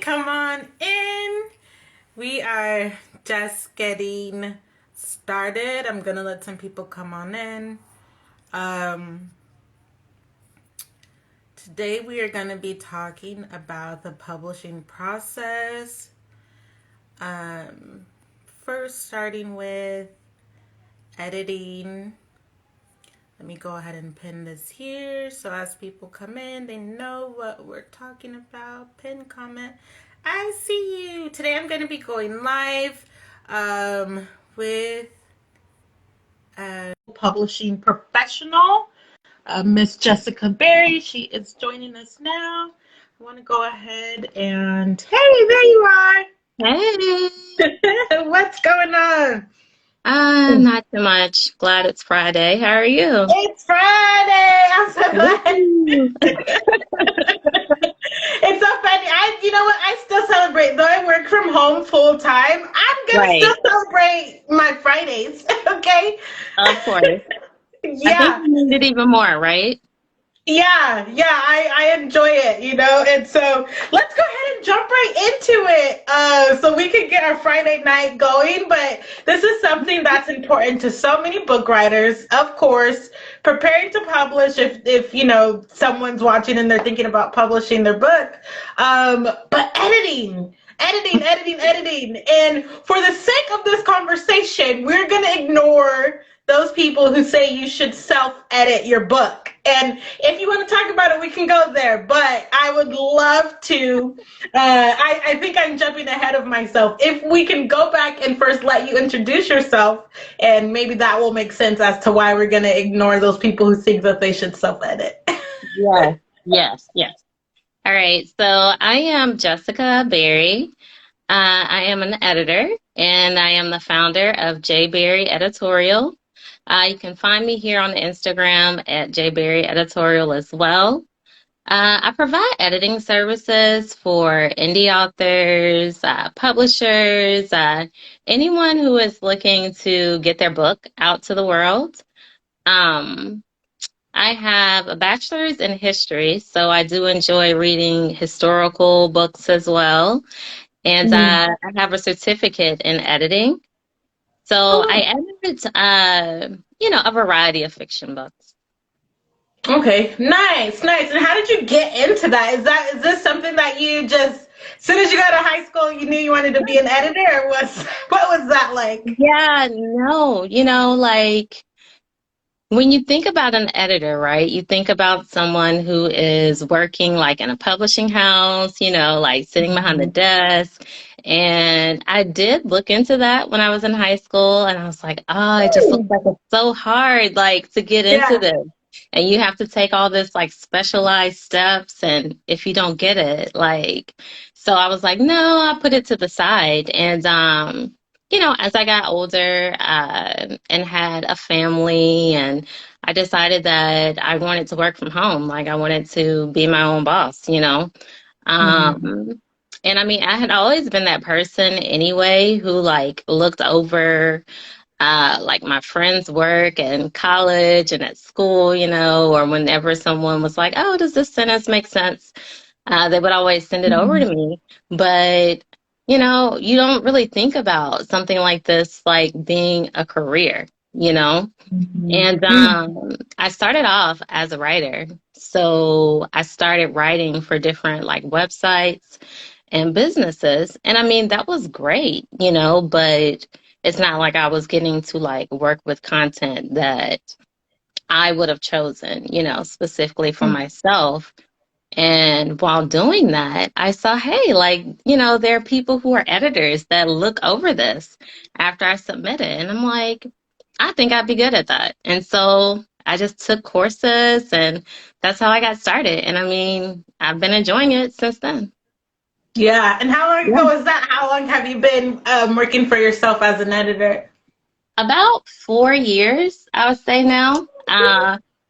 come on in. We are just getting started. I'm gonna let some people come on in. Um, Today we are gonna be talking about the publishing process. Um, First, starting with editing. Let me go ahead and pin this here so as people come in, they know what we're talking about. Pin comment. I see you. Today I'm going to be going live with a publishing professional, Miss Jessica Berry. She is joining us now. I want to go ahead and, hey, there you are. Hey, What's going on? not too much. Glad it's Friday. How are you? It's Friday. I'm so glad. Woo! It's so funny. You know what? I still celebrate. Though I work from home full time, I'm gonna Right, still celebrate my Fridays. Okay? of course. I think Yeah, you need it even more, right? yeah. I enjoy it. And so let's go ahead and jump right into it, so we can get our Friday night going. But this is something that's important to so many book writers, of course. Preparing to publish, if someone's watching and they're thinking about publishing their book, but editing. And for the sake of this conversation, we're gonna ignore those people who say you should self-edit your book. And if you want to talk about it, we can go there. But I would love to. I think I'm jumping ahead of myself. If we can go back and first let you introduce yourself, and maybe that will make sense as to why we're going to ignore those people who think that they should self-edit. Yes, yes. All right, so I am Jessica Berry. I am an editor, and I am the founder of J Berry Editorial. You can find me here on Instagram at J Berry Editorial as well. I provide editing services for indie authors, publishers, anyone who is looking to get their book out to the world. Um, I have a bachelor's in history, so I do enjoy reading historical books as well. And Mm. I have a certificate in editing. So I Oh, edit, a variety of fiction books. okay, nice. And how did you get into that? Is this something that you just, as soon as you got to high school, you knew you wanted to be an editor, or what was that like? Yeah, no, like when you think about an editor, right, you think about someone who is working like in a publishing house, like sitting behind the desk. And I did look into that when I was in high school, and I was like, oh, it just looks Ooh. like it's so hard, like to get into Yeah. this. And you have to take all this like specialized steps, and if you don't get it, like, so I was like, no, I put it to the side. And as I got older and had a family, and I decided that I wanted to work from home. Like I wanted to be my own boss. Mhm. Um, and I mean, I had always been that person anyway who like looked over like my friends' work in college and at school, or whenever someone was like, oh, does this sentence make sense? They would always send it over to Mhm. me. But, you don't really think about something like this, like being a career, you know? Mhm. And I started off as a writer. So I started writing for different like websites and businesses. And I mean, that was great, but it's not like I was getting to like work with content that I would have chosen, specifically for myself. And while doing that, I saw, hey, like, there are people who are editors that look over this after I submit it. And I'm like, I think I'd be good at that. And so I just took courses, and that's how I got started. And I mean, I've been enjoying it since then. Yeah. And how long Yeah. ago was that? How long have you been working for yourself as an editor? About 4 years, I would say now.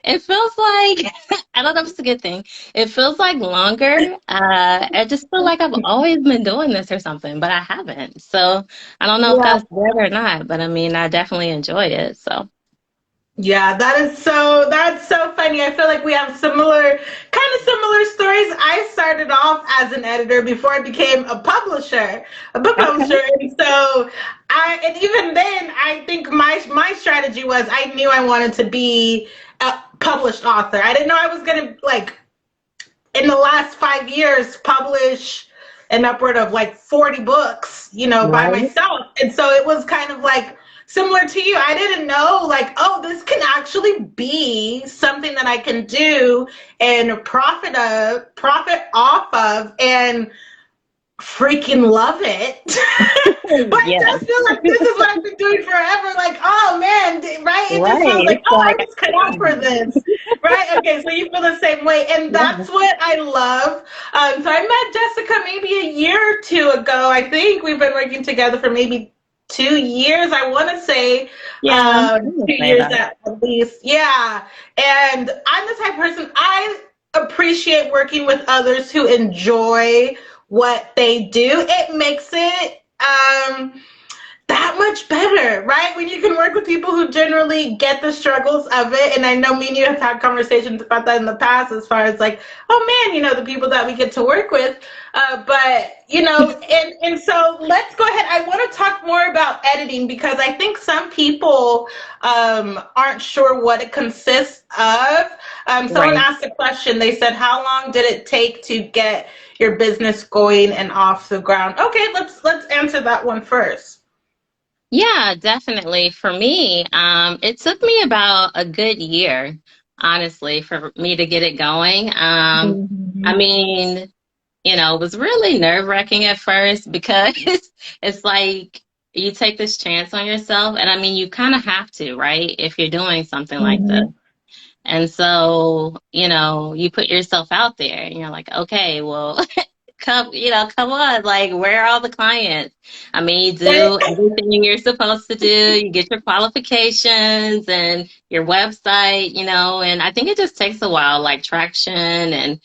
It feels like, I don't know if it's a good thing. It feels like longer. I just feel like I've always been doing this or something, but I haven't. So I don't know if Yeah. that's good or not, but I mean, I definitely enjoy it. So Yeah, that's so funny. I feel like we have similar kind kind of similar stories. I started off as an editor before I became a book Okay. publisher, and so and even then, I think my strategy was I knew I wanted to be a published author. I didn't know I was gonna like in the last 5 years publish an upward of like 40 books, by Right. myself. And so it was kind of like similar to you. I didn't know like, oh, this can actually be something that I can do and profit off of and freaking love it. But it Yeah. does feel like this is what I've been doing forever. Like, oh man, right? It just Right. feels like, It's oh, I like, was cut out for this, right? Okay, so you feel the same way, and yeah. that's what I love. So I met Jessica maybe a year or two ago. I think we've been working together for maybe 2 years. I want to say Yeah. I would two say years that. at least. Yeah, and I'm the type of person I appreciate working with others who enjoy what they do. It makes it that much better, right? When you can work with people who generally get the struggles of it. And I know me and you have had conversations about that in the past as far as like, oh man, the people that we get to work with. And so let's go ahead. I want to talk more about editing because I think some people aren't sure what it consists of. Someone Right. asked a question. They said, how long did it take to get your business going and off the ground? Okay, let's answer that one first. Yeah, definitely. For me, it took me about a good year, honestly, for me to get it going. I Mhm. mean, it was really nerve-wracking at first because it's like you take this chance on yourself, and I mean, you kind of have to, right? If you're doing something like this. Mhm. And so, you put yourself out there and you're like, okay, well, come on, like, where are all the clients? I mean, you do everything you're supposed to do. You get your qualifications and your website, and I think it just takes a while, like traction and,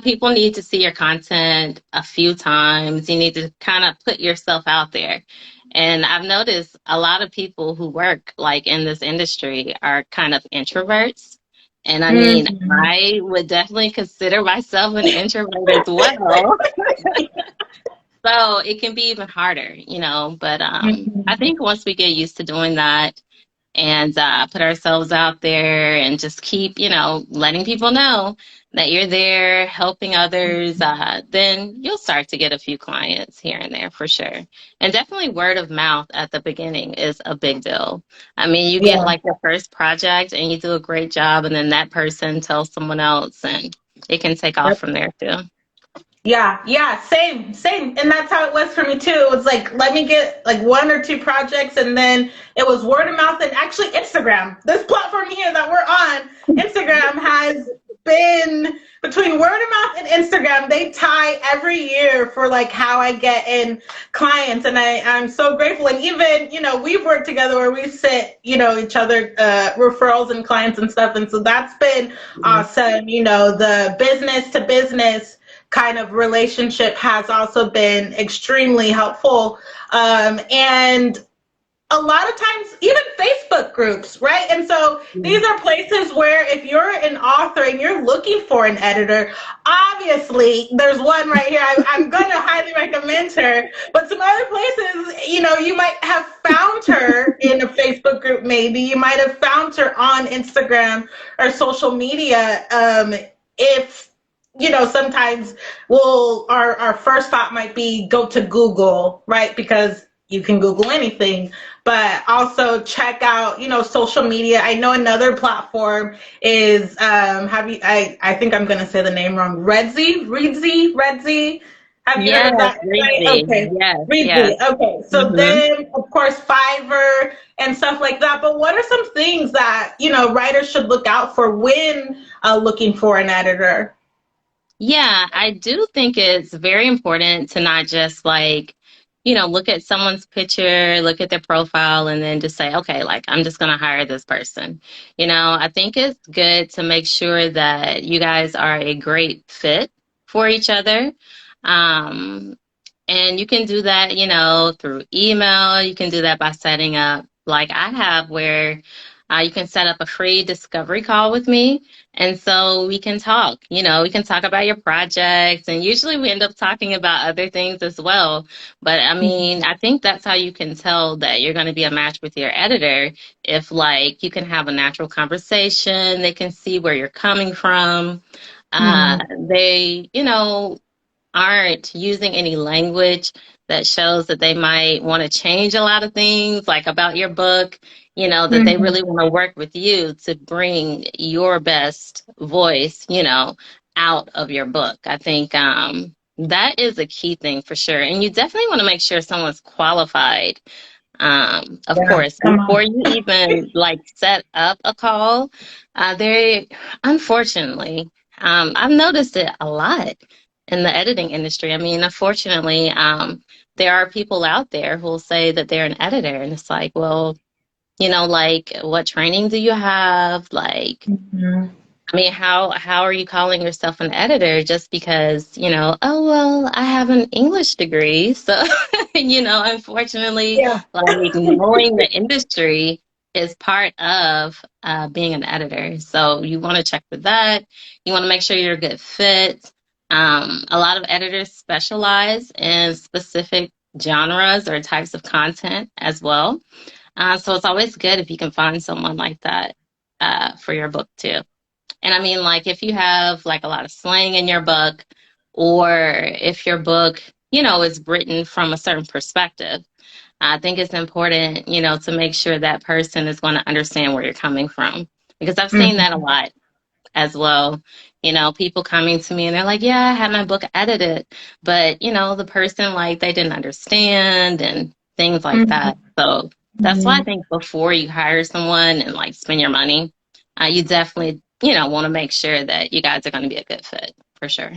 people need to see your content a few times. You need to kind of put yourself out there. And I've noticed a lot of people who work like in this industry are kind of introverts. And I mean, Mhm. I would definitely consider myself an introvert as well. So it can be even harder, but I Mhm. think once we get used to doing that and put ourselves out there and just keep, letting people know that you're there helping others, then you'll start to get a few clients here and there for sure. And definitely word of mouth at the beginning is a big deal. I mean, you get Yeah. like your first project and you do a great job, and then that person tells someone else, and it can take off from there too. Yeah, yeah, same. And that's how it was for me too. It was like, let me get like one or two projects, and then it was word of mouth and actually Instagram. This platform here that we're on, Instagram has been between word of mouth and Instagram, they tie every year for like how I get in clients. And I'm so grateful. And even, we've worked together where we sit, each other referrals and clients and stuff. And so that's been awesome. The business to business kind of relationship has also been extremely helpful. And a lot of times, even Facebook groups, right? And so these are places where if you're an author and you're looking for an editor, obviously there's one right here. I'm going to highly recommend her. But some other places, you might have found her in a Facebook group, maybe. You might have found her on Instagram or social media. If sometimes our first thought might be go to Google, right? Because you can Google anything, but also check out, social media. I know another platform is I think I'm gonna say the name wrong. Redzi. Have you heard Yes, of that? Right? Reezy. Okay. Yes, Redzi. yes. Okay. So Hmm. then of course Fiverr and stuff like that. But what are some things that, writers should look out for when looking for an editor? Yeah, I do think it's very important to not just like, look at someone's picture, look at their profile, and then just say, okay, like I'm just going to hire this person. I think it's good to make sure that you guys are a great fit for each other. Um, and you can do that, through email. You can do that by setting up, like I have, where You can set up a free discovery call with me. And so we can talk, we can talk about your projects. And usually we end up talking about other things as well. But I mean, I think that's how you can tell that you're going to be a match with your editor. If like you can have a natural conversation, they can see where you're coming from. Mhm. They, aren't using any language that shows that they might want to change a lot of things, like about your book, that they Mhm. really want to work with you to bring your best voice, out of your book. I think that is a key thing for sure. And you definitely want to make sure someone's qualified. Of Yeah, course, come before on. you even like set up a call, they unfortunately, I've noticed it a lot in the editing industry. I mean, unfortunately, there are people out there who'll say that they're an editor, and it's like, well, like what training do you have? Like, Mhm. I mean, how are you calling yourself an editor just because, oh well, I have an English degree. So, unfortunately, Yeah. like knowing the industry is part of being an editor. So you want to check for that. You want to make sure you're a good fit. A lot of editors specialize in specific genres or types of content as well. So it's always good if you can find someone like that for your book too. And I mean, like, if you have like a lot of slang in your book, or if your book, is written from a certain perspective, I think it's important, to make sure that person is going to understand where you're coming from. Because I've seen that a Mhm. lot as well. People coming to me and they're like, yeah, I had my book edited, but, the person, like, they didn't understand and things like that. So that's why I Mhm. think before you hire someone and like spend your money, you definitely, want to make sure that you guys are going to be a good fit for sure.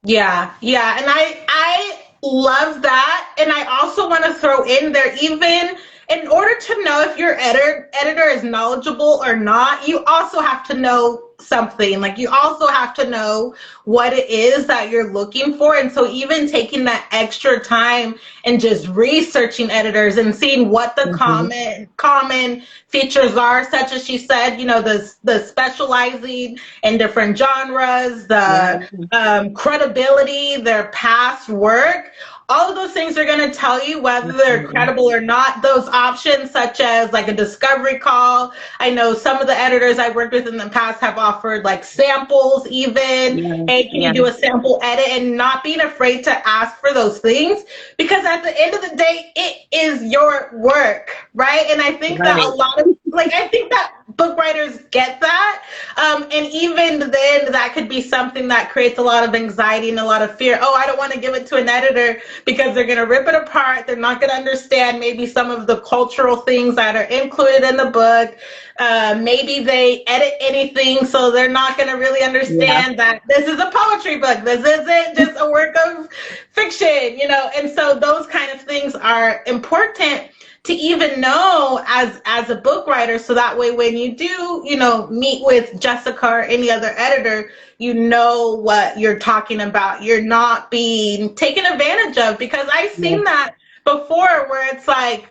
Yeah, yeah, and I love that, and I also want to throw in there, even in order to know if your editor is knowledgeable or not, you also have to know something. Like you also have to know what it is that you're looking for, and so even taking that extra time and just researching editors and seeing what the Hmm. common features are, such as she said, the specializing in different genres, the Yeah. credibility, their past work. All of those things are going to tell you whether they're Absolutely. credible or not. Those options, such as like a discovery call. I know some of the editors I worked with in the past have offered like samples, even. Yeah. Hey, can you Yeah. do a sample edit? And not being afraid to ask for those things, because at the end of the day, it is your work, right? And I think that a Right. lot of, like, I think that book writers get that, and even then, that could be something that creates a lot of anxiety and a lot of fear. Oh, I don't want to give it to an editor because they're going to rip it apart. They're not going to understand maybe some of the cultural things that are included in the book. Maybe they edit anything, so they're not going to really Yeah. understand that this is a poetry book. This isn't just a work of fiction. And so those kind of things are important to even know as a book writer, so that way when you do meet with Jessica or any other editor, you know what you're talking about. You're not being taken advantage of, because I've Yeah. seen that before, where it's like,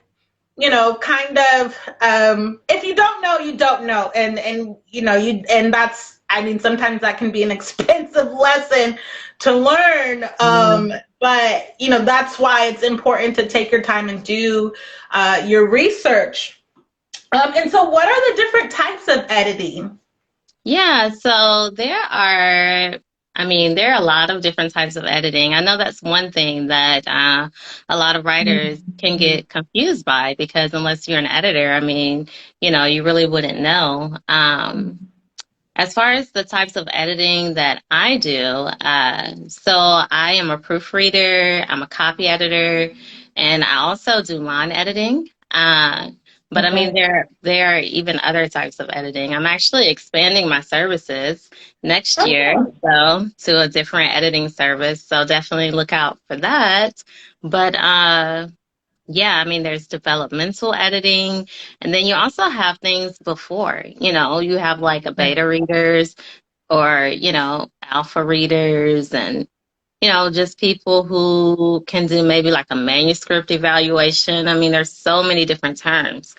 kind of, if you don't know, you don't know. And that's, I mean, sometimes that can be an expensive lesson to learn. Yeah. But that's why it's important to take your time and do your research. And so what are the different types of editing? Yeah, so there are a lot of different types of editing. I know that's one thing that a lot of writers can get confused by, because unless you're an editor, you really wouldn't know. As far as the types of editing that I do, so I am a proofreader, I'm a copy editor, and I also do line editing. But I mean, Okay. there are even other types of editing. I'm actually expanding my services next year, Okay. so to a different editing service. So definitely look out for that. But yeah, there's developmental editing, and then you also have things before, you have like a beta readers, or, alpha readers, and, just people who can do maybe like a manuscript evaluation. There's so many different terms.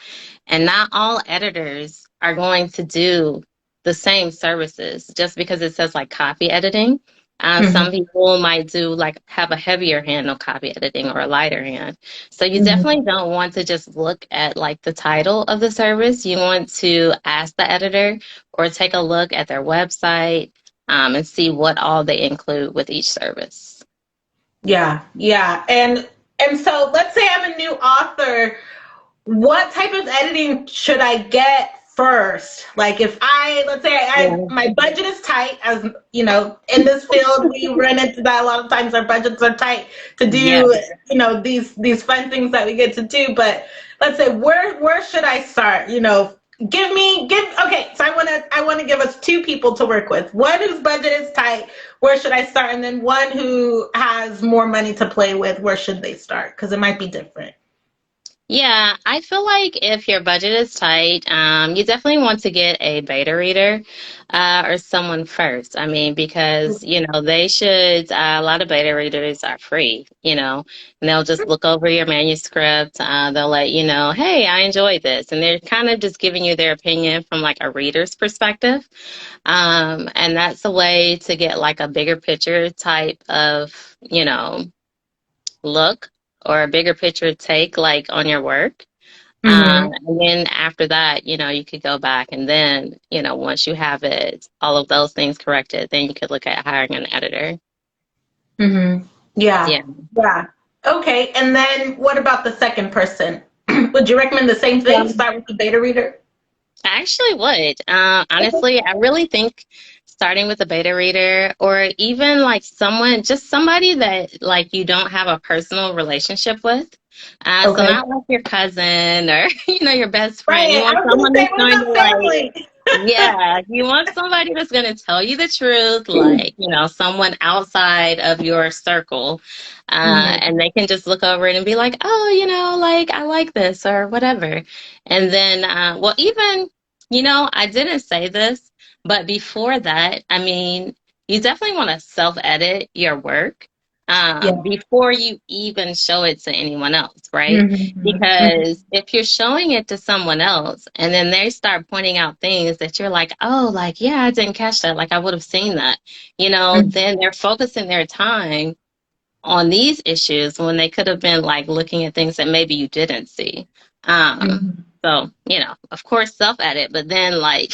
And not all editors are going to do the same services just because it says like copy editing. Some Mhm. people might do like have a heavier hand on copy editing or a lighter hand. So you Mhm. definitely don't want to just look at like the title of the service. You want to ask the editor or take a look at their website, and see what all they include with each service. Yeah, yeah. And so let's say I'm a new author. What type of editing should I get first? Like if let's say Yeah. my budget is tight, as you know, in this field, we run into that a lot of times. Our budgets are tight to Yeah. do, these fun things that we get to do. But let's say where should I start? Okay, so I want to give us two people to work with. One whose budget is tight, where should I start? And then one who has more money to play with, where should they start? Because it might be different. Yeah, I feel like if your budget is tight, you definitely want to get a beta reader, or someone first. I mean, because, they should, a lot of beta readers are free, and they'll just look over your manuscript. They'll let you know, hey, I enjoyed this. And they're kind of just giving you their opinion from like a reader's perspective. And that's a way to get like a bigger picture type of, look or a bigger picture take like on your work. Mm-hmm. And then after that, you could go back and then, once you have it, all of those things corrected, then you could look at hiring an editor. Mm-hmm. Yeah. Yeah. Yeah. Okay. And then what about the second person? Would you recommend the same thing? Yeah. Start with the beta reader? I actually would. Honestly, I really think starting with a beta reader or even like just somebody that like you don't have a personal relationship with. So Okay. not like your cousin or, your best friend. You Right. I want was going someone to say, that's what going to about like, family? yeah, you want somebody that's going to tell you the truth, like, someone outside of your circle. Mm-hmm. And they can just look over it and be like, oh, like, I like this or whatever. And then, well, even, I didn't say this, but before that, I mean, you definitely want to self-edit your work, Yeah. before you even show it to anyone else, right? Mm-hmm. Because if you're showing it to someone else and then they start pointing out things that you're like, oh, like, yeah, I didn't catch that. Like, I would have seen that, Mm-hmm. then they're focusing their time on these issues when they could have been like looking at things that maybe you didn't see. Um, Mm-hmm. so, of course, self edit, but then like,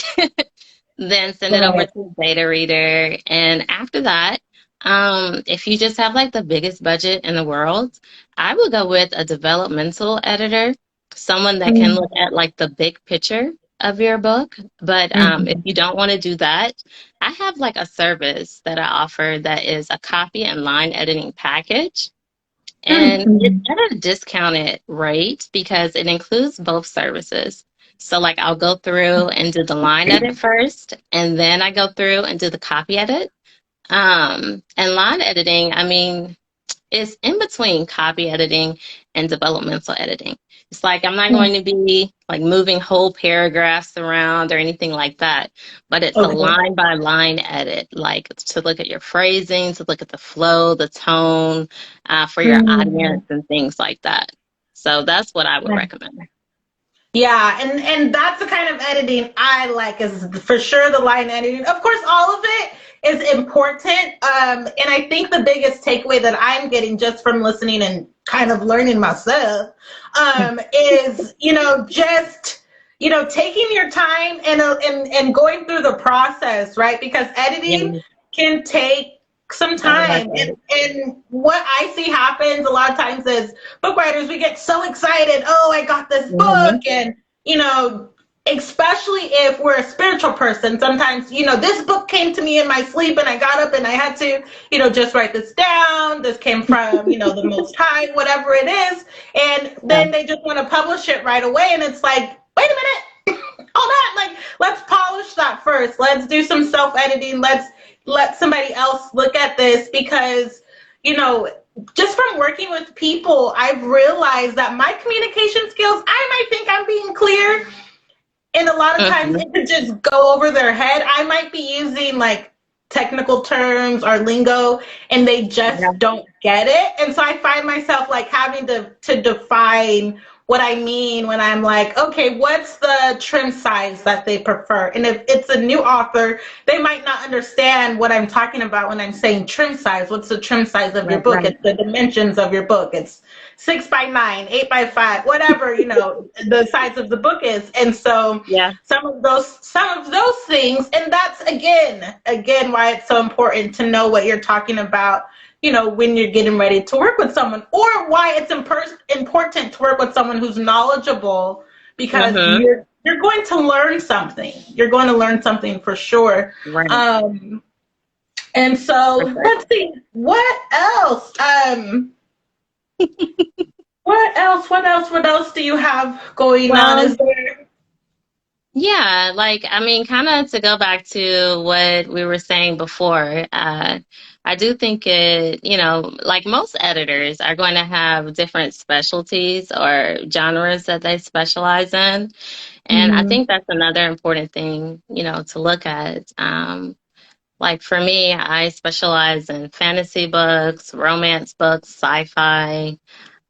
then send it over Right. to a beta reader. And after that, if you just have like the biggest budget in the world, I would go with a developmental editor, someone that can look at like the big picture of your book. But if Mm-hmm. you don't want to do that, I have like a service that I offer that is a copy and line editing package. And it's Mm-hmm. at a discounted rate because it includes both services. So, like, I'll go through and do the line edit first, and then I go through and do the copy edit. And line editing, I mean, it's in between copy editing and developmental editing. It's like I'm not going to be like moving whole paragraphs around or anything like that, but it's a Okay. line by line edit, like to look at your phrasing, to look at the flow, the tone, for your Mm-hmm. audience and things like that. So that's what I would recommend. Yeah, and that's the kind of editing I like, is for sure the line editing. Of course, all of it is important. And I think the biggest takeaway that I'm getting just from listening and kind of learning myself, is, just, taking your time and going through the process, right? Because Yeah, editing can take some I would time. recommend. And what I see happens a lot of times is book writers, we get so excited. Oh, I got this book. Mhm. And, especially if we're a spiritual person, sometimes, this book came to me in my sleep and I got up and I had to, just write this down. This came from, the Most High, whatever it is. And Yeah. then they just want to publish it right away. And it's like, wait a minute. Hold on. Like, let's polish that first. Let's do some self editing. Let's let somebody else look at this, because, you know, just from working with people, I've realized that my communication skills, I might think I'm being clear, and a lot of times Mhm. it could just go over their head. I might be using like technical terms or lingo, and they Yeah. just don't get it. And so I find myself like having to define what I mean when I'm like, okay, what's the trim size that they prefer? And if it's a new author, they might not understand what I'm talking about when I'm saying trim size. What's the trim size of your Right, book? right. It's the dimensions of your book. It's 6 by 9, 8 by 5, whatever, the size of the book is. And so Yeah. some of those things, and that's again why it's so important to know what you're talking about, when you're getting ready to work with someone, or why it's important to work with someone who's knowledgeable, because Mm-hmm. you're going to learn something. You're going to learn something for sure. Right. And For so sure. let's see what else. What else do you have going on? Well, Is there? yeah, like, I mean, kind of to go back to what we were saying before, I do think like most editors are going to have different specialties or genres that they specialize in. And I Mhm. think that's another important thing, to look at. Like for me, I specialize in fantasy books, romance books, sci-fi,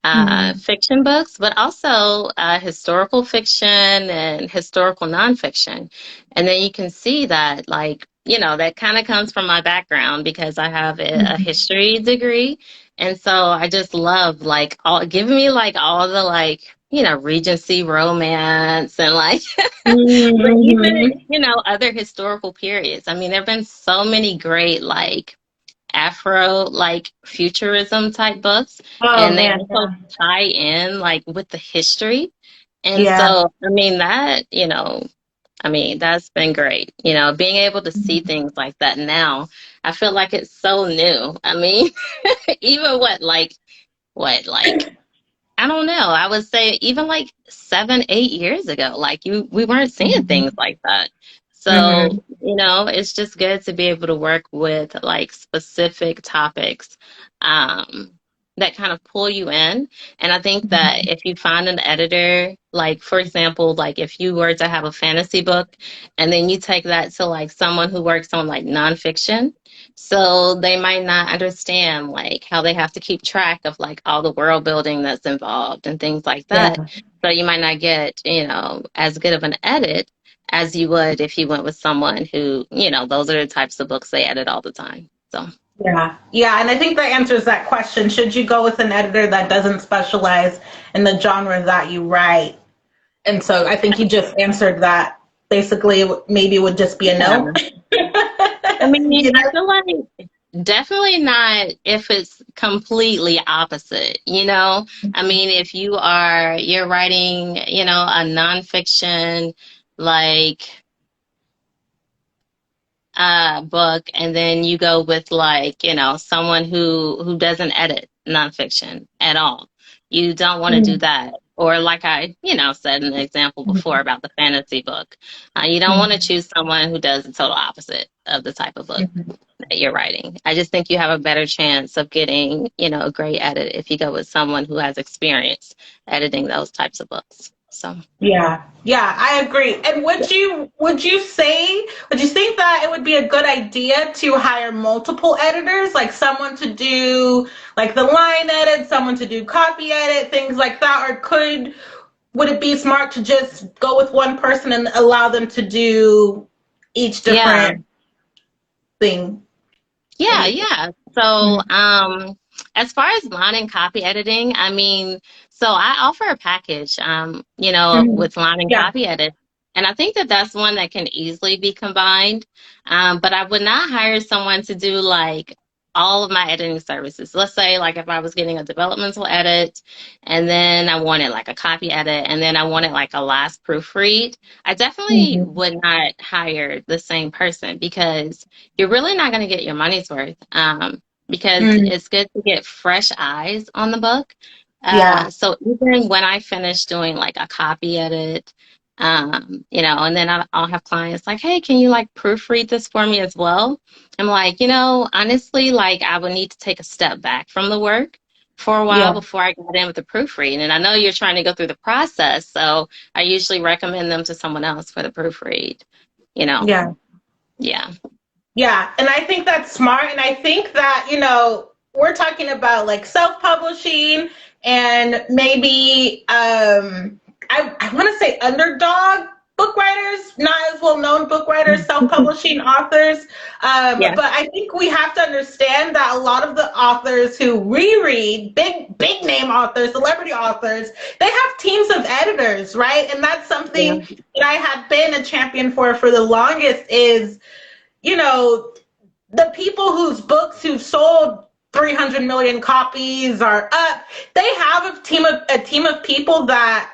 Mhm. fiction books, but also historical fiction and historical nonfiction. And then you can see that, like, that kind of comes from my background because I have a Mhm. history degree. And so I just love, like, give me, like, all the, like, Regency romance and, like, but even, Mhm. other historical periods. I mean, there have been so many great, like, Afro like futurism type books, Oh and they man, also tie in like with the history. And yeah. so, I mean, that's been great. Being able to see Mhm. things like that now, I feel like it's so new. I mean, even like, I don't know. I would say even like 7, 8 years ago, like we weren't seeing things Mhm. like that. So, Mhm. it's just good to be able to work with like specific topics, that kind of pull you in. And I think that Mhm. if you find an editor, like for example, like if you were to have a fantasy book and then you take that to like someone who works on like nonfiction, so they might not understand like how they have to keep track of like all the world building that's involved and things like that. Yeah. So you might not get, as good of an edit as you would if you went with someone who, those are the types of books they edit all the time. So Yeah. Yeah. And I think that answers that question. Should you go with an editor that doesn't specialize in the genre that you write? And so I think you just answered that. Basically, maybe it would just be a no. yeah. I mean, you I know? feel like definitely not if it's completely opposite, I mean, if you're writing, a nonfiction like book and then you go with like, someone who doesn't edit nonfiction at all. You don't want to do Mhm. that. Or like I, said in the example before Mhm. about the fantasy book. You don't want to Mhm. choose someone who does the total opposite of the type of book Mhm. that you're writing. I just think you have a better chance of getting, a great edit if you go with someone who has experience editing those types of books. So, Yeah, yeah, I agree. And would you think that it would be a good idea to hire multiple editors, like someone to do like the line edit, someone to do copy edit, things like that, or would it be smart to just go with one person and allow them to do each yeah. different thing? What do Yeah, you think? yeah. So, as far as line and copy editing, I mean, so I offer a package, Mhm. with line and Yeah. copy edit, and I think that that's one that can easily be combined. But I would not hire someone to do like all of my editing services. Let's say, like, if I was getting a developmental edit, and then I wanted like a copy edit, and then I wanted like a last proofread, I definitely Mhm. would not hire the same person because you're really not going to get your money's worth, because Mm. it's good to get fresh eyes on the book. Yeah. So even when I finish doing like a copy edit, and then I'll have clients like, hey, can you like proofread this for me as well? I'm like, honestly, like I would need to take a step back from the work for a while Yeah. before I get in with the proofread. And I know you're trying to go through the process, so I usually recommend them to someone else for the proofread, you know. Yeah. Yeah. Yeah, and I think that's smart. And I think that, we're talking about like self publishing and maybe I want to say underdog book writers, not as well known book writers, self-publishing authors. Yeah. But I think we have to understand that a lot of the authors who reread, big name authors, celebrity authors, they have teams of editors, right? And that's Yeah. something that I had been a champion for the longest is, you know, the people whose books who've sold 300 million copies are up, they have a team of people that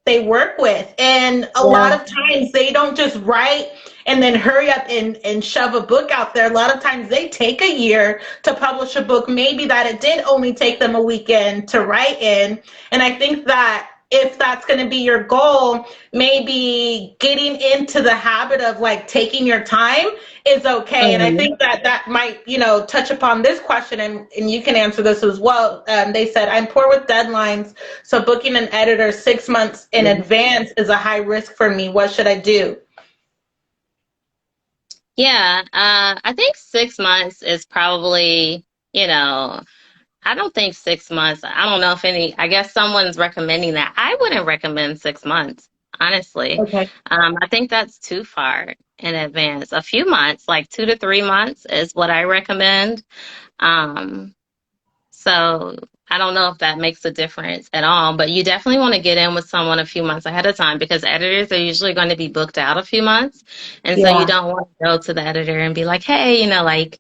they work with. And a lot Yeah. of times they don't just write and then hurry up and shove a book out there. A lot of times they take a year to publish a book, maybe that it did only take them a weekend to write in. And I think that if that's going to be your goal, maybe getting into the habit of like taking your time is okay. And I Mhm. think that that might, touch upon this question, and you can answer this as well. They said, I'm poor with deadlines, so booking an editor 6 months in Yeah. advance is a high risk for me. What should I do? Yeah, I think 6 months is probably, you know, I don't think 6 months. I don't know if any, I guess someone's recommending that. I wouldn't recommend 6 months, honestly. Okay. I think that's too far in advance. A few months, like 2 to 3 months, is what I recommend. Um, so I don't know if that makes a difference at all, but you definitely want to get in with someone a few months ahead of time because editors are usually going to be booked out a few months. And so you Yeah. don't want to go to the editor and be like, hey, like,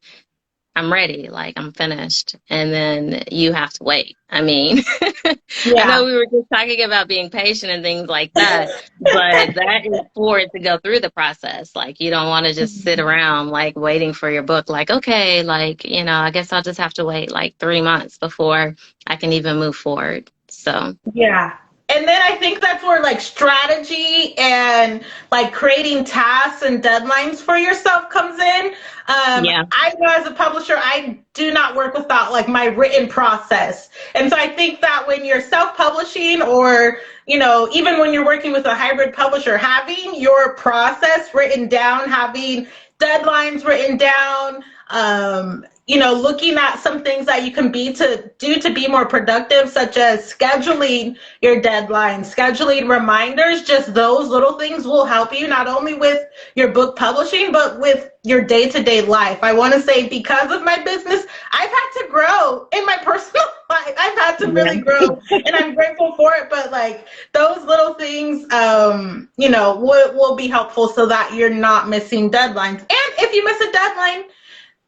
I'm ready, like I'm finished. And then you have to wait. I mean, I Yeah. know we were just talking about being patient and things like that, but that is for it to go through the process. Like you don't want to just sit around like waiting for your book, like, okay, like, I guess I'll just have to wait like 3 months before I can even move forward. So, Yeah. And then I think that's where like strategy and like creating tasks and deadlines for yourself comes in. yeah. I know as a publisher, I do not work without like my written process. And so I think that when you're self-publishing or, even when you're working with a hybrid publisher, having your process written down, having deadlines written down, looking at some things that you can do to be more productive, such as scheduling your deadlines, scheduling reminders. Just those little things will help you not only with your book publishing, but with your day-to-day life. I want to say because of my business, I've had to grow in my personal life. I've had to Yeah. really grow, and I'm grateful for it. But like those little things, will be helpful so that you're not missing deadlines. And if you miss a deadline,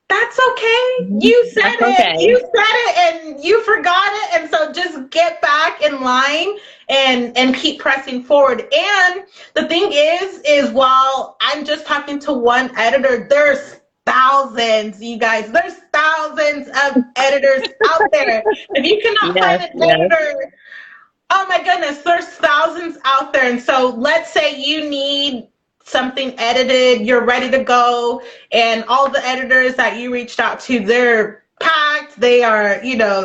that's okay. Mhm. You said That's it. okay. You said it and you forgot it. And so just get back in line and keep pressing forward. And the thing is while I'm just talking to one editor, there's thousands, you guys. There's thousands of editors out there. If you cannot Yes, find an yes. editor, oh my goodness, there's thousands out there. And so let's say you need something edited, you're ready to go, and all the editors that you reached out to, they're packed, they are,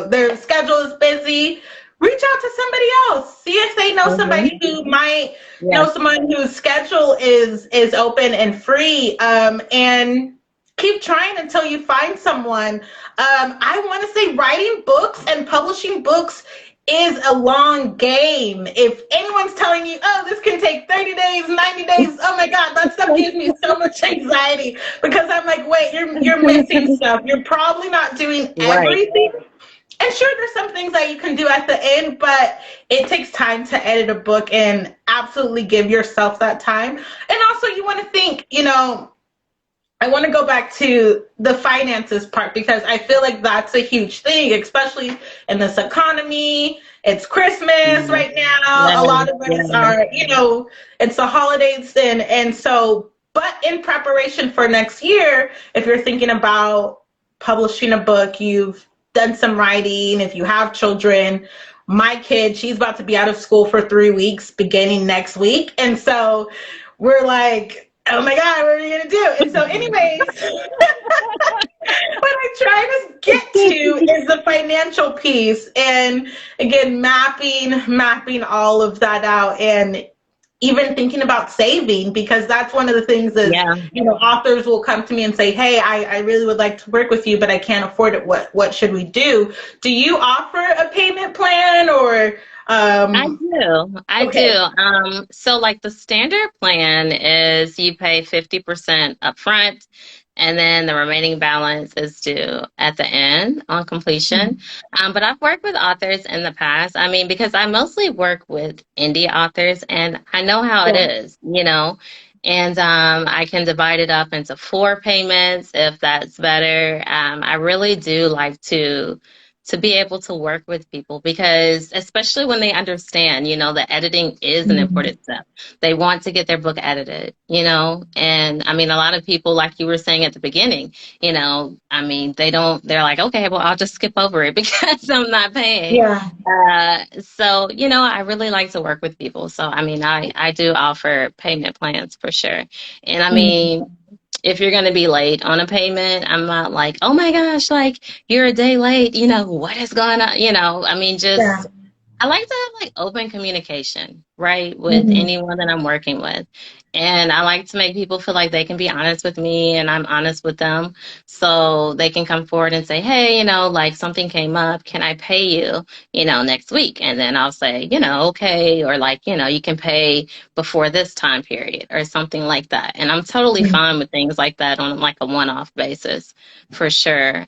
their schedule is busy. Reach out to somebody else. See if they know Hmm. somebody who might Yeah. know someone whose schedule is open and free. And keep trying until you find someone. I want to say writing books and publishing books is a long game. If anyone's telling you, oh, this can take 30 days, 90 days, oh my God, that stuff gives me so much anxiety because I'm like, wait, you're missing stuff. You're probably not doing Right. everything. And sure, there's some things that you can do at the end, but it takes time to edit a book and absolutely give yourself that time. And also you want to think, I want to go back to the finances part because I feel like that's a huge thing, especially in this economy. It's Christmas Yeah. right now. A Yeah. lot of us Yeah. are, it's the holidays and so, but in preparation for next year, if you're thinking about publishing a book, you've done some writing, if you have children, my kid, she's about to be out of school for 3 weeks beginning next week. And so we're like, oh my God, what are we gonna do? And so, anyways, what I try to get to is the financial piece, and again, mapping all of that out. And even thinking about saving, because that's one of the things is, Yeah. authors will come to me and say, hey, I really would like to work with you, but I can't afford it. What should we do? Do you offer a payment plan or, I um, do. I do. okay. So like the standard plan is you pay 50% upfront and then the remaining balance is due at the end on completion. But I've worked with authors in the past. I mean, because I mostly work with indie authors and I know how it Yeah. is. And I can divide it up into four payments if that's better. I really do like to be able to work with people because especially when they understand, that editing is an Mhm. important step. They want to get their book edited. And I mean, a lot of people, like you were saying at the beginning, I mean, they're like, okay, well, I'll just skip over it because I'm not paying. Yeah. So, I really like to work with people. So, I mean, I do offer payment plans for sure. And I Mhm. mean, if you're going to be late on a payment, I'm not like, oh my gosh, like you're a day late, what is going on? I mean, Yeah. just I like to have like open communication, right, with Mhm. anyone that I'm working with. And I like to make people feel like they can be honest with me and I'm honest with them. So they can come forward and say, hey, like something came up. Can I pay you, next week? And then I'll say, okay. Or like, you can pay before this time period or something like that. And I'm totally fine with things like that on like a one-off basis for sure.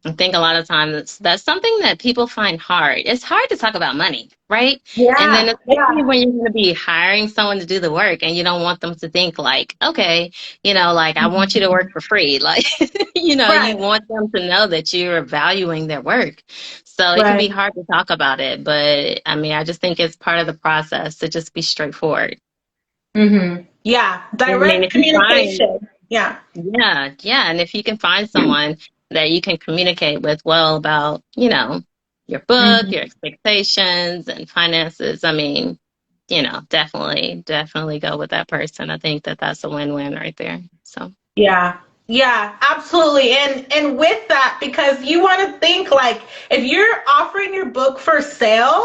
I think a lot of times that's something that people find hard. It's hard to talk about money, right? And then Yeah. especially Yeah. when you're going to be hiring someone to do the work and you don't want them to think like, okay, like I want you to work for free. Like, you Right. want them to know that you're valuing their work. So it can be Right. hard to talk about it, but I mean, I just think it's part of the process to just be straightforward. Yeah. And I mean, Direct if you find communication. Yeah. yeah, yeah. And if you can find someone that you can communicate with well about, your book, Mhm. your expectations and finances, I mean, definitely, definitely go with that person. I think that that's a win-win right there. So, Yeah. Yeah, absolutely. And with that, because you want to think like if you're offering your book for sale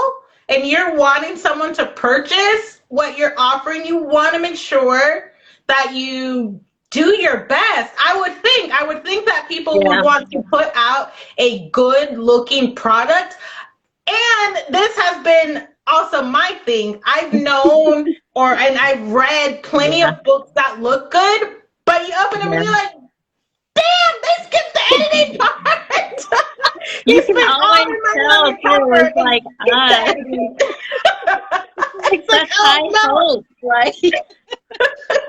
and you're wanting someone to purchase what you're offering, you want to make sure that you do your best. I would think that people would yeah, want to put out a good looking product. And this has been also my thing. I've known and I've read plenty yeah, of books that look good, but you open them and yeah. you're like, damn, they skipped the editing part. You You can spent all always the money on tell your too. cover It's and like, skipped the editing. like It's like, such oh high no. hopes, right?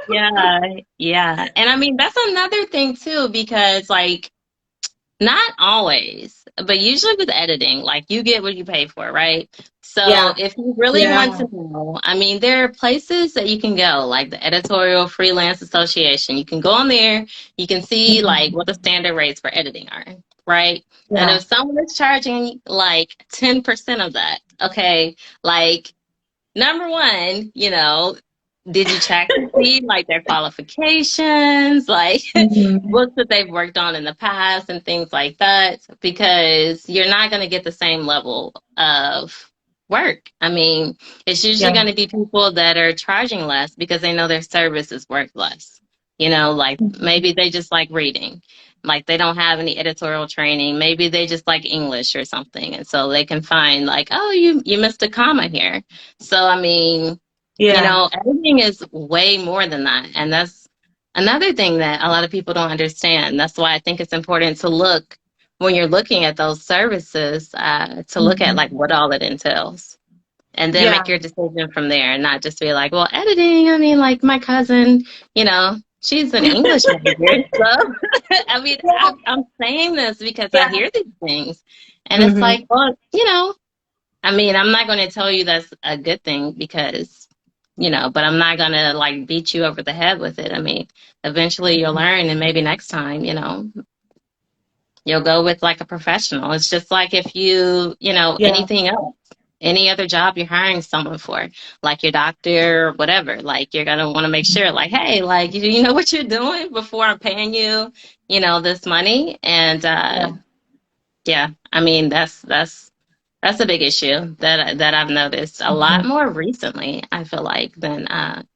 Yeah, yeah. And I mean, that's another thing too, because like, not always, but usually with editing, like you get what you pay for, right? So Yeah. if you really want Yeah. to know, I mean, there are places that you can go, like the Editorial Freelance Association. You can go on there, you can see like what the standard rates for editing are, right? And Yeah. if someone is charging like 10% of that, okay, like number one, did you check to see like their qualifications, like Mhm. books that they've worked on in the past and things like that? Because you're not going to get the same level of work. I mean, it's usually Yeah. going to be people that are charging less because they know their service is worth less. Like maybe they just like reading, like they don't have any editorial training. Maybe they just like English or something. And so they can find like, oh, you missed a comma here. So, I mean, Yeah. everything is way more than that. And that's another thing that a lot of people don't understand. That's why I think it's important to look when you're looking at those services, to look at like Mhm. what all it entails and then Yeah. make your decision from there and not just be like, well, editing, I mean, like my cousin, she's an English major. So, I mean, Yeah. I'm saying this because I Yeah. hear these things and it's Mhm. like, well, I mean, I'm not going to tell you that's a good thing because, but I'm not going to like beat you over the head with it. I mean, eventually you'll learn and maybe next time, you'll go with like a professional. It's just like if Yeah. anything else, any other job you're hiring someone for, like your doctor or whatever, like you're going to want to make sure like, hey, like, you know what you're doing before I'm paying you, this money. And, Yeah. yeah, I mean, that's That's a big issue that I've noticed a lot more recently, I feel like, than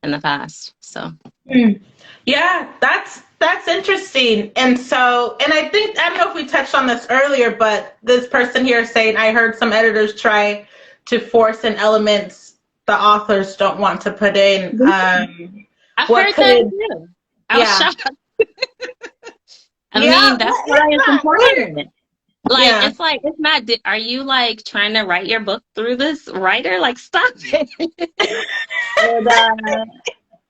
in the past. So, Mhm. Yeah, that's interesting. And so, and I think I don't know if we touched on this earlier, but this person here is saying I heard some editors try to force in elements the authors don't want to put in. I've What heard that could, too. I was yeah, shocked. I yeah, mean, that's what why is it's that? What? important. Like, Yeah, it's like, it's not, are you like trying to write your book through this writer? Like, stop it. And,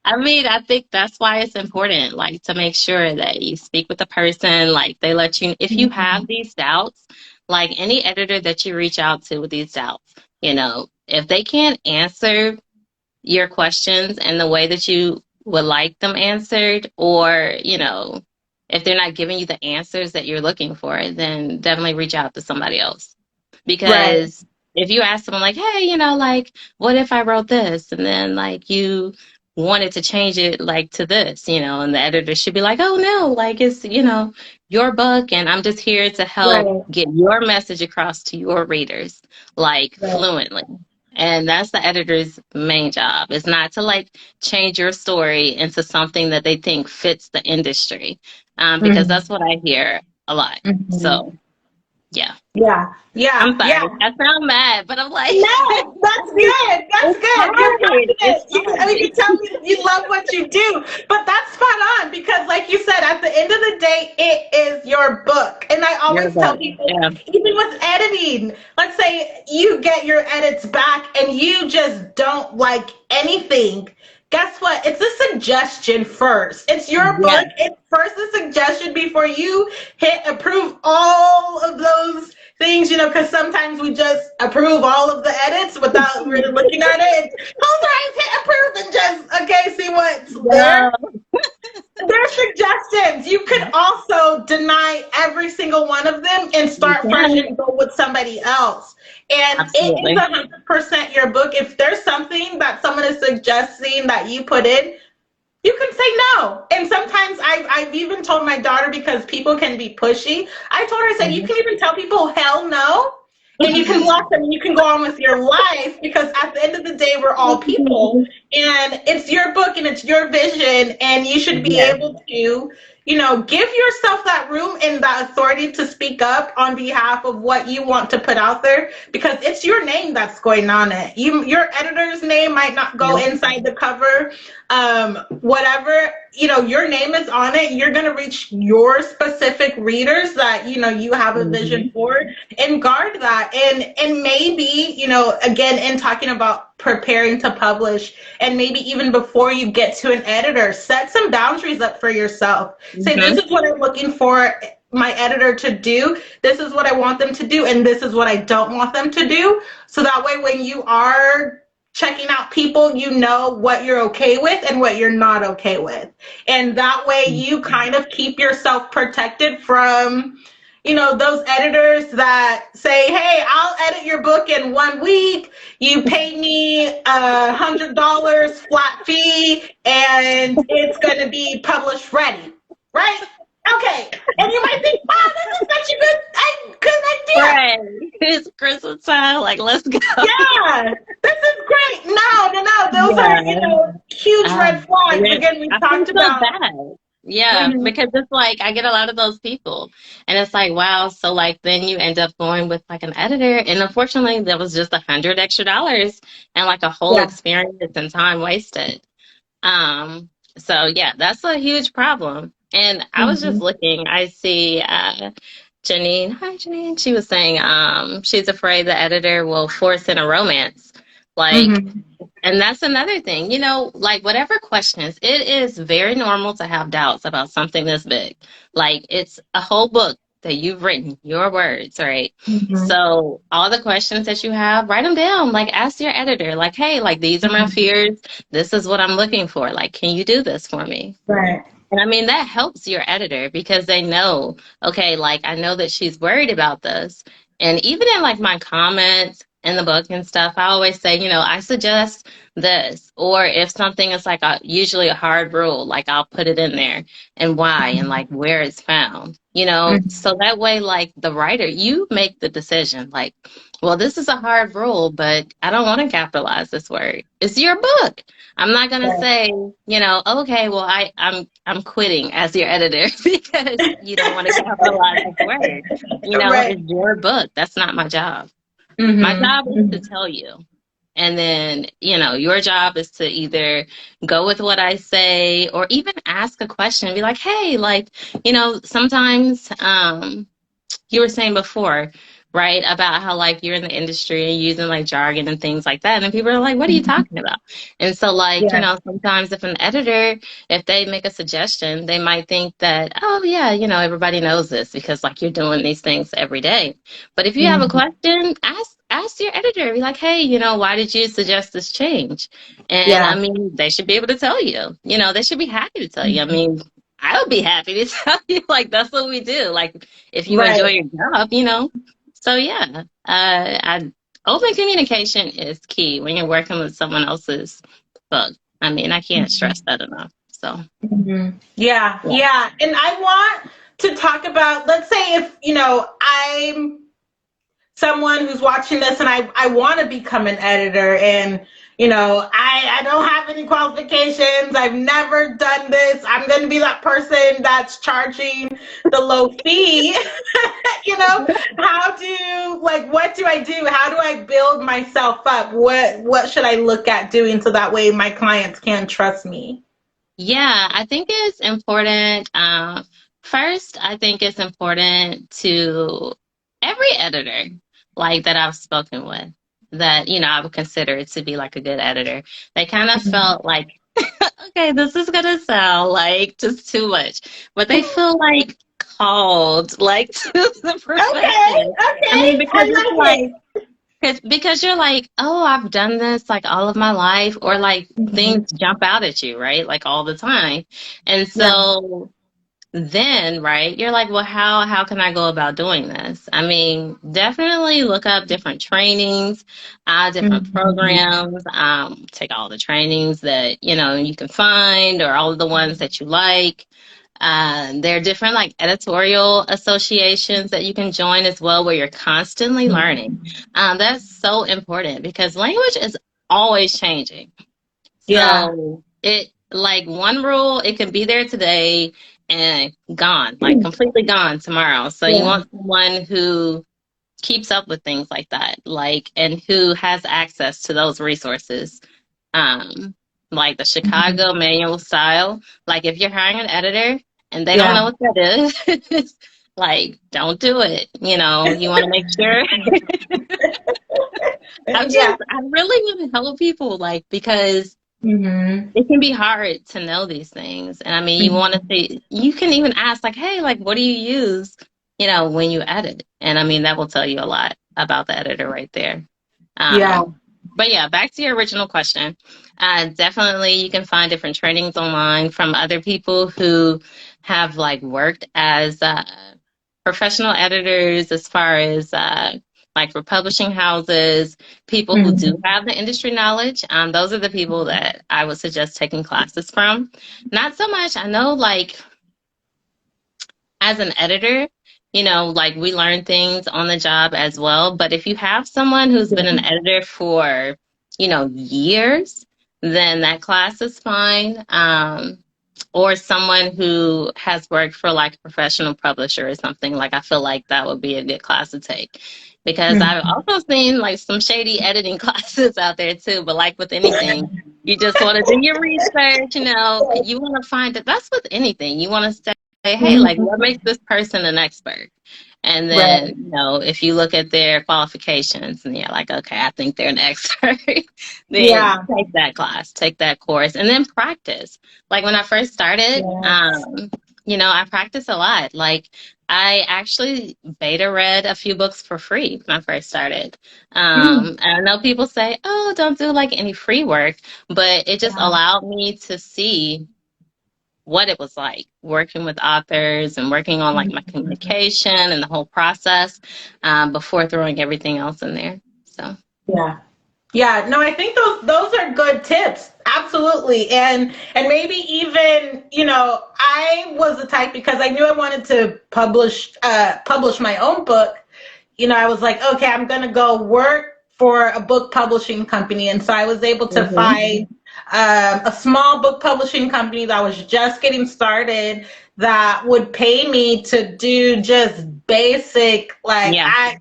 I mean, I think that's why it's important, like, to make sure that you speak with the person, like, they let you, if you have these doubts, like, any editor that you reach out to with these doubts, if they can't answer your questions in the way that you would like them answered, or, if they're not giving you the answers that you're looking for, then definitely reach out to somebody else. right, Because if you ask someone like, hey, like, what if I wrote this? And then like you wanted to change it like to this, and the editor should be like, oh no, like it's, your book and I'm just here to help right, get your message across to your readers, like right. fluently. And that's the editor's main job. It's not to like change your story into something that they think fits the industry, because Mhm, that's what I hear a lot. mhm. So, yeah. Yeah, yeah, I'm yeah. sorry. I sound mad, but I'm like, No, that's good. That's it's good. You're hard. passionate. It's I mean, hard. you tell me you love what you do, but that's spot on because, like you said, at the end of the day, it is your book. And I You're always tell right. people, Yeah. even with editing, let's say you get your edits back and you just don't like anything. Guess what? It's a suggestion first. It's your book. Yes. It's first a suggestion before you hit approve all of those things, because sometimes we just approve all of the edits without really looking at it. Hold on, hit approve and just, okay, see what's there. No. They're suggestions. You could also deny every single one of them and You start fresh can. and go with somebody else. And it is Absolutely. 100% your book. If there's something that someone is suggesting that you put in, you can say no. And sometimes I've even told my daughter because people can be pushy. I told her, I said, you Mhm. can even tell people hell no. And you can block them and you can go on with your life because at the end of the day, we're all people. And it's your book and it's your vision. And you should be Yes. able to, give yourself that room and that authority to speak up on behalf of what you want to put out there because it's your name that's going on it. Your editor's name might not go Yes. inside the cover, whatever, your name is on it. You're going to reach your specific readers that, you have a vision Mhm. for and guard that. And maybe, again, in talking about preparing to publish and maybe even before you get to an editor, set some boundaries up for yourself. Say, this Mhm. is what I'm looking for my editor to do. This is what I want them to do. And this is what I don't want them to do. So that way, when you are checking out people, you know what you're okay with and what you're not okay with. And that way you kind of keep yourself protected from, those editors that say, hey, I'll edit your book in 1 week. You pay me $100 flat fee and it's going to be published ready. Right? Okay. And you might think, wow, this is such a good idea. Right. It's Christmas time. Like, let's go. Yeah, this is great. No, no, no. Those are, Yeah. huge red flags. Yeah. Again, we I feel talked so about. bad. Yeah, Mhm. because it's like I get a lot of those people, and it's like, wow. So like then you end up going with like an editor, and unfortunately, there was just $100 extra and like a whole Yeah. experience and time wasted. So yeah, that's a huge problem. And I was just Mhm. looking, I see Janine. Hi, Janine. She was saying she's afraid the editor will force in a romance. Like, Mhm. and that's another thing, like whatever questions, it is very normal to have doubts about something this big. Like it's a whole book that you've written, your words, right? Mhm. So all the questions that you have, write them down. Like ask your editor, like, hey, like these are my Mhm. fears. This is what I'm looking for. Like, can you do this for me? Right. And I mean, that helps your editor because they know, okay, like I know that she's worried about this. And even in like my comments, in the book and stuff, I always say, I suggest this. Or if something is like usually a hard rule, like I'll put it in there and why and like where it's found, Mhm. so that way, like the writer, you make the decision, like, well, this is a hard rule, but I don't want to capitalize this word. It's your book. I'm not gonna Right. say, okay, well, I'm quitting as your editor because you don't want to capitalize this word. Right. It's your book. That's not my job. My Mm-hmm. job is to tell you. And then, your job is to either go with what I say or even ask a question and be like, hey, like, sometimes you were saying before, right, about how like you're in the industry and using like jargon and things like that. And people are like, what are you Hmm. talking about? And so, like, Yeah. sometimes if an editor, if they make a suggestion, they might think that, oh, yeah, everybody knows this because like you're doing these things every day. But if you have a Hmm. question, ask your editor, be like, hey, why did you suggest this change? And Yeah. I mean, they should be able to tell you, they should be happy to tell you. I mean, I would be happy to tell you, like, that's what we do. Like, if you enjoy Right. your job, So yeah, open communication is key when you're working with someone else's book. I mean, I can't stress that enough. So Mhm. Yeah, yeah. yeah. And I want to talk about, let's say if, I'm someone who's watching this and I want to become an editor and, I don't have any qualifications. I've never done this. I'm going to be that person that's charging the low fee. you know, what do I do? How do I build myself up? What should I look at doing so that way my clients can trust me? Yeah, I think it's important. First, I think it's important to every editor like that I've spoken with that, I would consider to be like a good editor. They kind of felt like, okay, this is gonna sound like just too much, but they feel like called like to the Okay, profession. I okay. mean, because I it's like like it. because you're like, oh, I've done this like all of my life, or like Mhm. things jump out at you, right? Like all the time. And Yeah. so then, right, you're like, well, how can I go about doing this? I mean, definitely look up different trainings, different Mhm. programs, take all the trainings that, you can find or all of the ones that you like. There are different like editorial associations that you can join as well, where you're constantly learning. That's so important because language is always changing. Yeah. So it like one rule, it can be there today and gone, like completely gone tomorrow. So you Yeah. want someone who keeps up with things like that, like, and who has access to those resources. Um, like the Mhm. Chicago Manual Style. Like if you're hiring an editor and they don't Yeah. know what that is, like don't do it. You want to make sure. Yeah. I really want to help people, like, because Mhm. it can be hard to know these things. And I mean, you want to Mhm. see, you can even ask, like, hey, like, what do you use, when you edit? And I mean, that will tell you a lot about the editor right there. Yeah. But yeah, back to your original question. Definitely, you can find different trainings online from other people who have like worked as professional editors, as far as like for publishing houses, people who do Mhm. have the industry knowledge. Those are the people that I would suggest taking classes from. Not so much. I know, like, as an editor, like we learn things on the job as well. But if you have someone who's been an editor for, years, then that class is fine. Or someone who has worked for like a professional publisher or something, like I feel like that would be a good class to take. Because I've Mhm. also seen like some shady editing classes out there too. But like with anything, you just want to do your research, you want to find that that's with anything. You want to say, hey, like what Mhm. makes this person an expert? And then, Right. if you look at their qualifications and you're like, okay, I think they're an expert, then Yeah. take that class, take that course, and then practice. Like when I first started, Yes. I practiced a lot. Like I actually beta read a few books for free when I first started. Mm. And I know people say, oh, don't do like any free work, but it just Yeah. allowed me to see what it was like working with authors and working on like my Mhm. communication and the whole process, before throwing everything else in there. So. Yeah. Yeah, no, I think those are good tips. Absolutely. And maybe even, I was the type because I knew I wanted to publish my own book. I was like, okay, I'm gonna go work for a book publishing company. And so I was able to Hmm. find a small book publishing company that was just getting started that would pay me to do just basic, like Yeah.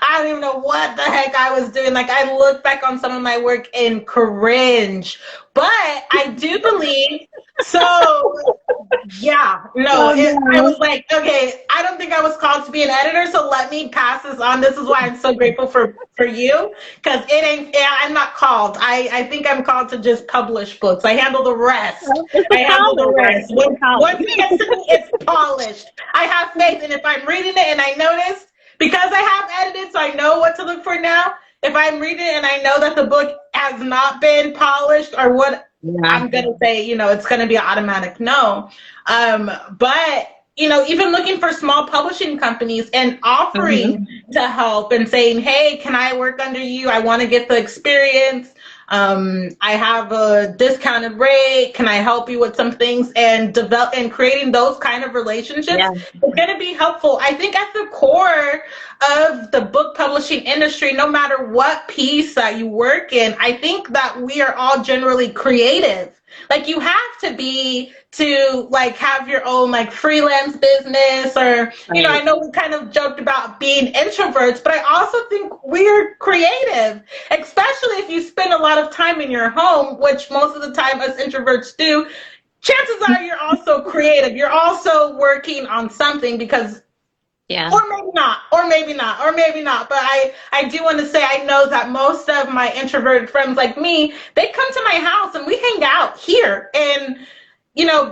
I don't even know what the heck I was doing. Like I look back on some of my work and cringe. But I do believe so. Yeah, no, Oh I no. was like, okay, I don't think I was called to be an editor, so let me pass this on. This is why I'm so grateful for you, because it ain't. Yeah, I'm not called. I think I'm called to just publish books. I handle the rest. Well, it's a I handle the calling, right? rest. It's a Once calling. it gets to me, it's polished. I have faith, and if I'm reading it and I notice, because I have edited, so I know what to look for now. If I'm reading it and I know that the book has not been polished or what, Yeah. I'm gonna say, it's gonna be an automatic no. But even looking for small publishing companies and Hmm. offering to help and saying, hey, can I work under you? I want to get the experience. I have a discounted rate. Can I help you with some things and develop and creating those kind of relationships Yeah. is going to be helpful. I think at the core of the book publishing industry, no matter what piece that you work in, I think that we are all generally creative. Like you have to be to like have your own like freelance business or I Right. know we kind of joked about being introverts, but I also think we're creative, especially if you spend a lot of time in your home, which most of the time us introverts do. Chances are you're also creative, you're also working on something because Yeah. or maybe not, or maybe not, or maybe not. But I do want to say I know that most of my introverted friends like me, they come to my house and we hang out here and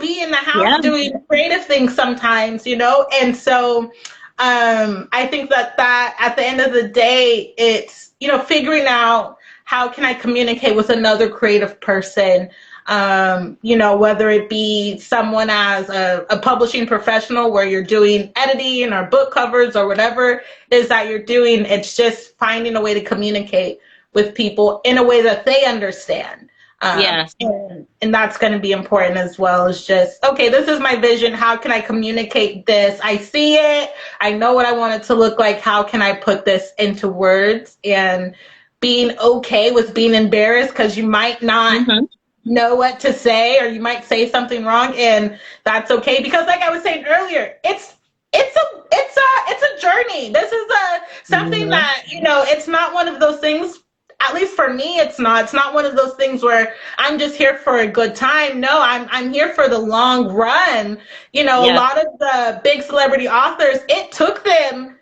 be in the house Yeah. doing creative things sometimes, and so I think that at the end of the day, it's figuring out how can I communicate with another creative person, whether it be someone as a publishing professional where you're doing editing or book covers or whatever it is that you're doing. It's just finding a way to communicate with people in a way that they understand. Yes. And that's going to be important as well. It's just, okay, this is my vision. How can I communicate this? I see it. I know what I want it to look like. How can I put this into words? And being okay with being embarrassed because you might not Hmm. know what to say or you might say something wrong, and that's okay because like I was saying earlier, it's a journey. This is a something Hmm. that it's not one of those things, at least for me it's not one of those things where I'm just here for a good time. No, I'm here for the long run. A Yes. lot of the big celebrity authors, it took them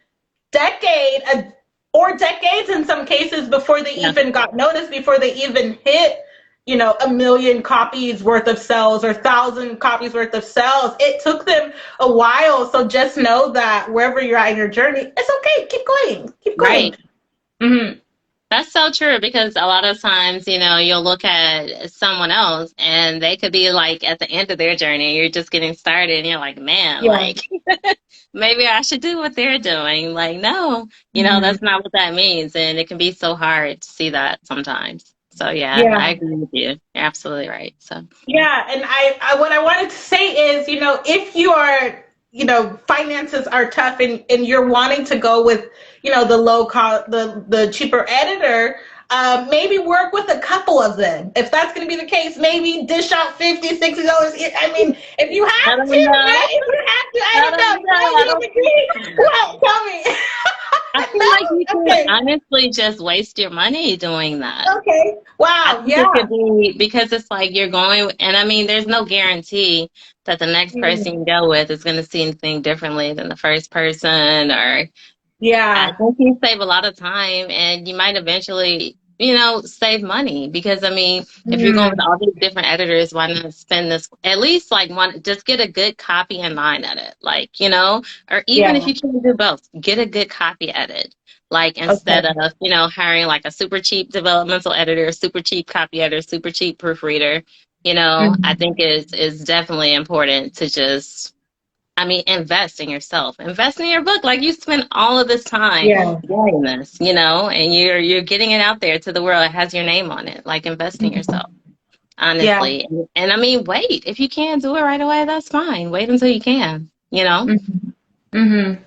decade or decades in some cases before they Yeah. even got noticed, before they even hit, a million copies worth of sales or 1,000 copies worth of sales. It took them a while. So just know that wherever you're at in your journey, it's okay. Keep going. Keep going. Right. Mm-hmm. That's so true because a lot of times, you'll look at someone else and they could be like at the end of their journey. You're just getting started and you're like, man, Yeah. like maybe I should do what they're doing. Like, no, Mm-hmm. that's not what that means. And it can be so hard to see that sometimes. So yeah, I Yeah. agree with you. You're absolutely right. So Yeah, and I what I wanted to say is, if you are, finances are tough and you're wanting to go with, the low cost, the cheaper editor, maybe work with a couple of them. If that's going to be the case, maybe dish out $50, $60. I mean, if you I have don't to, know. right? If you have to, I I don't don't know. know. Tell I me if don't you agree. What? Tell me. I feel like you No? can Okay. honestly just waste your money doing that. Okay. I Wow. think it Yeah. could be because it's like you're going, and I mean, there's no guarantee that the next person Mm. you go with is going to see anything differently than the first person, or I Yeah. think you save a lot of time and you might eventually, save money because I mean, if you're going with Mm. all these different editors, why not spend this at least like one, just get a good copy and line edit, like, or even if Yeah. you can do both, get a good copy edit. Like instead Okay. of, hiring like a super cheap developmental editor, super cheap copy editor, super cheap proofreader, I Mhm. think is definitely important to just I mean, invest in yourself. Invest in your book. Like you spent all of this time Yeah. writing this, and you're getting it out there to the world. It has your name on it. Like invest in yourself, Yeah. honestly. And I mean, wait. If you can't do it right away, that's fine. Wait until you can.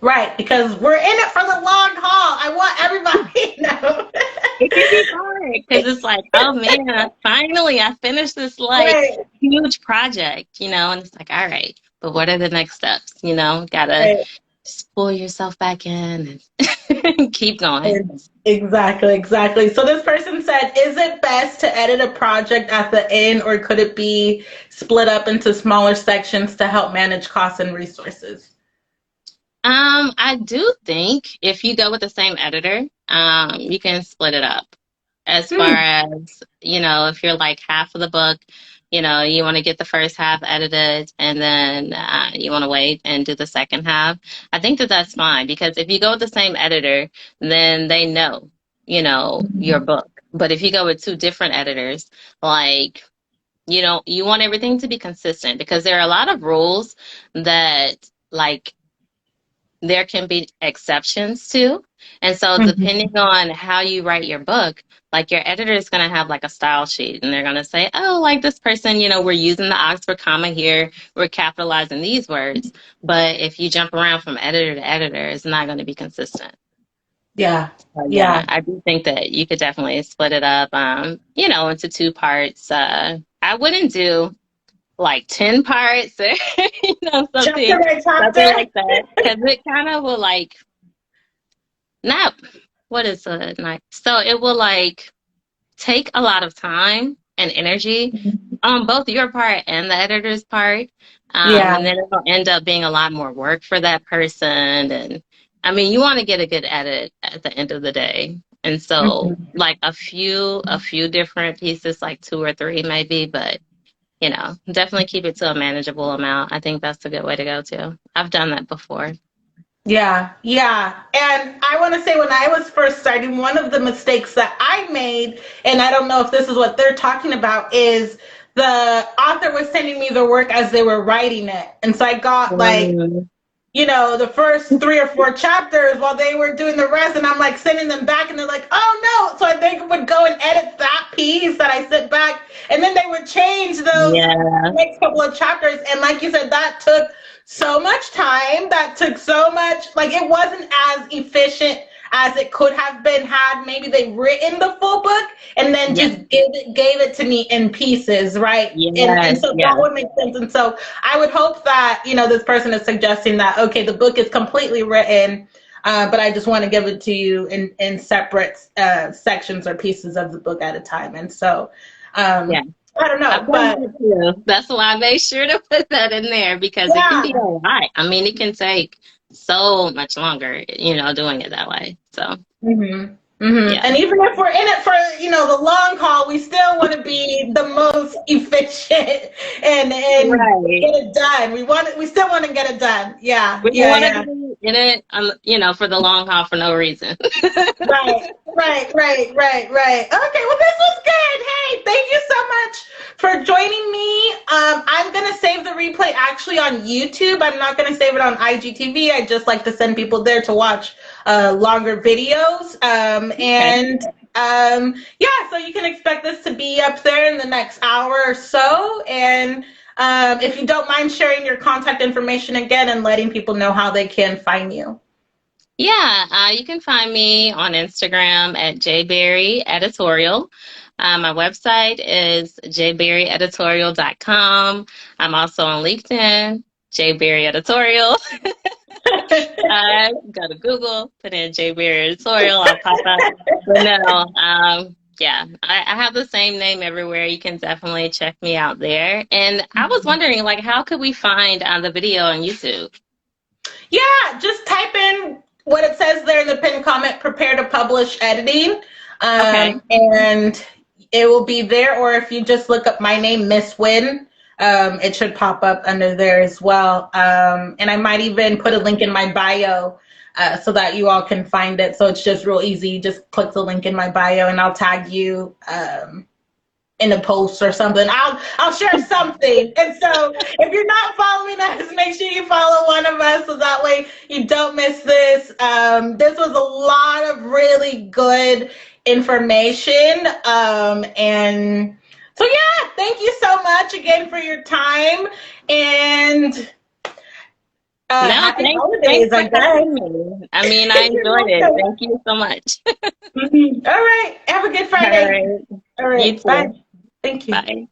Right, because we're in it for the long haul. I want everybody to know. It can be hard because it's like, oh man, finally I finished this like Right, huge project, and it's like, all right, but what are the next steps? Gotta right. just pull yourself back in and keep going. Exactly, exactly. So this person said, is it best to edit a project at the end, or could it be split up into smaller sections to help manage costs and resources? I do think if you go with the same editor, you can split it up. As far Hmm. as, if you're like half of the book, you want to get the first half edited and then you want to wait and do the second half. I think that that's fine because if you go with the same editor, then they know, your book. But if you go with two different editors, like, you want everything to be consistent because there are a lot of rules that, like, there can be exceptions to. And so, depending on how you write your book, like your editor is going to have like a style sheet and they're going to say, oh, like this person, we're using the Oxford comma here, we're capitalizing these words. But if you jump around from editor to editor, it's not going to be consistent. Yeah, So, yeah. yeah, I do think that you could definitely split it up, into two parts. I wouldn't do like 10 parts or Chapter something by something chapter. like that because it kind of will like not what is a night so it will like take a lot of time and energy on both your part and the editor's part, Yeah. and then it'll end up being a lot more work for that person. And I mean, you want to get a good edit at the end of the day, and so Mhm. like a few different pieces, like two or three maybe, but definitely keep it to a manageable amount. I think that's a good way to go too. I've done that before. Yeah, yeah. And I want to say when I was first starting, one of the mistakes that I made, and I don't know if this is what they're talking about, is the author was sending me the work as they were writing it. And so I got like, Mm, the first 3 or 4 chapters while they were doing the rest, and I'm like sending them back, and they're like, "Oh no!" So I think would go and edit that piece that I sent back, and then they would change those yeah, next couple of chapters. And like you said, that took so much time. That took so much. Like it wasn't as efficient as it could have been had maybe they written the full book and then yeah, just gave it to me in pieces, right? And yes, so that yeah, would make sense. And so I would hope that this person is suggesting that okay, the book is completely written, but I just want to give it to you in separate sections or pieces of the book at a time. And so yeah. I don't I've know, done but that too. That's why I made sure to put that in there because it can be a yeah. lot. I mean, it can take so much longer, doing it that way. So, Mm-hmm. Mm-hmm. yeah. And even if we're in it for the long haul, we still want to be the most efficient and Right. get it done. We still want to get it done. Yeah, We don't yeah, want to yeah. be in it, for the long haul for no reason. Right, right, right, right, right. Okay, well, this was good. Hey, thank you so much for joining me. I'm gonna save the replay actually on YouTube. I'm not gonna save it on IGTV. I just like to send people there to watch longer videos. Okay. Yeah, so you can expect this to be up there in the next hour or so. And if you don't mind sharing your contact information again and letting people know how they can find you. Yeah, you can find me on Instagram at jberry editorial. My website is jberryeditorial.com. I'm also on LinkedIn, jberry editorial. Go to Google, put in jberry editorial, I'll pop up. But no, yeah, I have the same name everywhere. You can definitely check me out there. And I was wondering, like, how could we find the video on YouTube? Yeah, just type in what it says there in the pinned comment, prepare to publish editing, Okay. and it will be there. Or if you just look up my name, Miss Win, it should pop up under there as well. And I might even put a link in my bio so that you all can find it. So it's just real easy. Just click the link in my bio and I'll tag you. in a post or something. I'll share something. And so if you're not following us, make sure you follow one of us so that way you don't miss this. This was a lot of really good information. And so yeah, thank you so much again for your time. And No, happy thanks holidays, for I guess. having me. I mean, I You're enjoyed it. welcome. Thank you so much. All right. Have a good All Friday. right. All You right. Bye. too. Thank you. Bye.